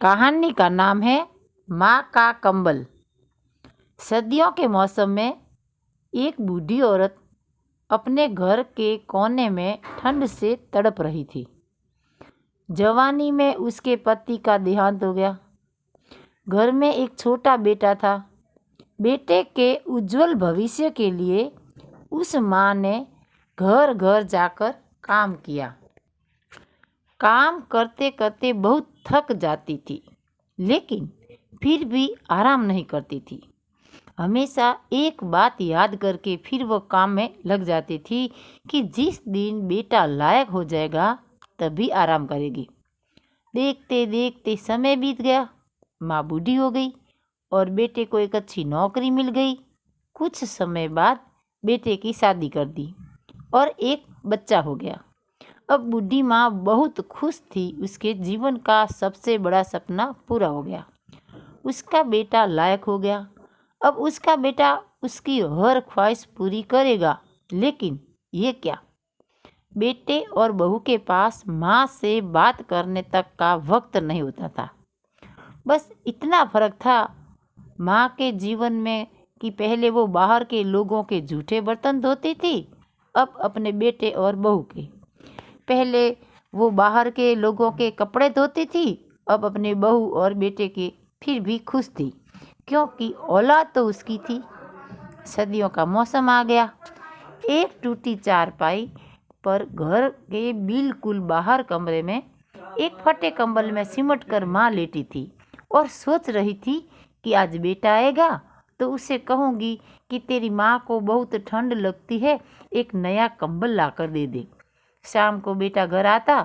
कहानी का नाम है माँ का कंबल। सर्दियों के मौसम में एक बूढ़ी औरत अपने घर के कोने में ठंड से तड़प रही थी। जवानी में उसके पति का देहांत हो गया। घर में एक छोटा बेटा था। बेटे के उज्जवल भविष्य के लिए उस माँ ने घर घर जाकर काम किया। काम करते करते बहुत थक जाती थी, लेकिन फिर भी आराम नहीं करती थी। हमेशा एक बात याद करके फिर वो काम में लग जाती थी कि जिस दिन बेटा लायक हो जाएगा तभी आराम करेगी। देखते देखते समय बीत गया। माँ बूढ़ी हो गई और बेटे को एक अच्छी नौकरी मिल गई। कुछ समय बाद बेटे की शादी कर दी और एक बच्चा हो गया। अब बूढ़ी माँ बहुत खुश थी। उसके जीवन का सबसे बड़ा सपना पूरा हो गया। उसका बेटा लायक हो गया। अब उसका बेटा उसकी हर ख्वाहिश पूरी करेगा। लेकिन ये क्या, बेटे और बहू के पास माँ से बात करने तक का वक्त नहीं होता था। बस इतना फर्क था माँ के जीवन में कि पहले वो बाहर के लोगों के जूठे बर्तन धोती थी, अब अपने बेटे और बहू के। पहले वो बाहर के लोगों के कपड़े धोती थी, अब अपने बहू और बेटे के। फिर भी खुश थी क्योंकि औलाद तो उसकी थी। सर्दियों का मौसम आ गया। एक टूटी चारपाई पर घर के बिल्कुल बाहर कमरे में एक फटे कंबल में सिमट कर माँ लेटी थी और सोच रही थी कि आज बेटा आएगा तो उसे कहूँगी कि तेरी माँ को बहुत ठंड लगती है, एक नया कंबल ला कर दे दे। शाम को बेटा घर आता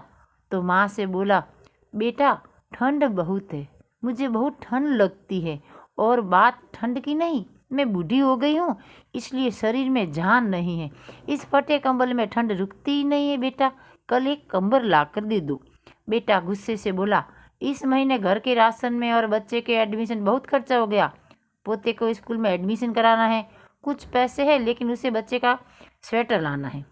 तो माँ से बोला, बेटा ठंड बहुत है, मुझे बहुत ठंड लगती है। और बात ठंड की नहीं, मैं बूढ़ी हो गई हूँ इसलिए शरीर में जान नहीं है। इस फटे कंबल में ठंड रुकती ही नहीं है बेटा, कल एक कंबल ला कर दे दो। बेटा गुस्से से बोला, इस महीने घर के राशन में और बच्चे के एडमिशन बहुत खर्चा हो गया। पोते को स्कूल में एडमिशन कराना है, कुछ पैसे हैं लेकिन उसे बच्चे का स्वेटर लाना है।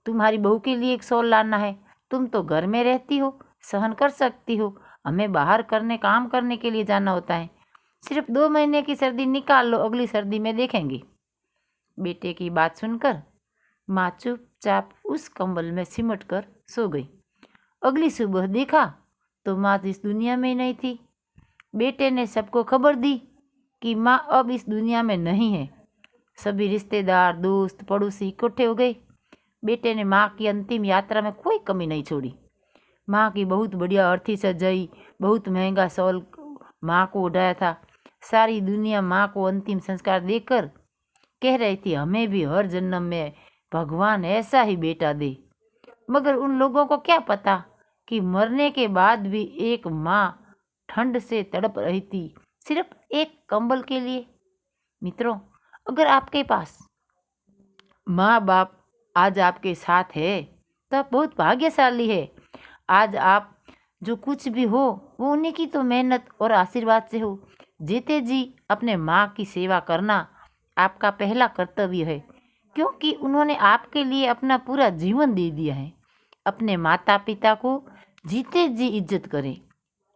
तुम्हारी बहू के लिए एक शॉल लाना है। तुम तो घर में रहती हो, सहन कर सकती हो, हमें बाहर काम करने के लिए जाना होता है। सिर्फ 2 महीने की सर्दी निकाल लो, अगली सर्दी में देखेंगे। बेटे की बात सुनकर माँ चुपचाप उस कंबल में सिमट कर सो गई। अगली सुबह देखा तो माँ इस दुनिया में ही नहीं थी। बेटे ने सबको खबर दी कि माँ अब इस दुनिया में नहीं है। सभी रिश्तेदार, दोस्त, पड़ोसी इकट्ठे हो गए। बेटे ने माँ की अंतिम यात्रा में कोई कमी नहीं छोड़ी। माँ की बहुत बढ़िया अर्थी सजाई, बहुत महंगा शॉल माँ को उड़ाया था। सारी दुनिया माँ को अंतिम संस्कार देकर कह रही थी, हमें भी हर जन्म में भगवान ऐसा ही बेटा दे। मगर उन लोगों को क्या पता कि मरने के बाद भी एक माँ ठंड से तड़प रही थी, सिर्फ एक कंबल के लिए। मित्रों, अगर आपके पास माँ बाप आज आपके साथ है तो आप बहुत भाग्यशाली है। आज आप जो कुछ भी हो वो उन्हीं की तो मेहनत और आशीर्वाद से हो। जीते जी अपने माँ की सेवा करना आपका पहला कर्तव्य है, क्योंकि उन्होंने आपके लिए अपना पूरा जीवन दे दिया है। अपने माता पिता को जीते जी इज्जत करें,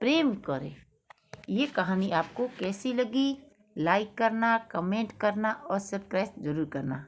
प्रेम करें। ये कहानी आपको कैसी लगी? लाइक करना, कमेंट करना और सब्सक्राइब जरूर करना।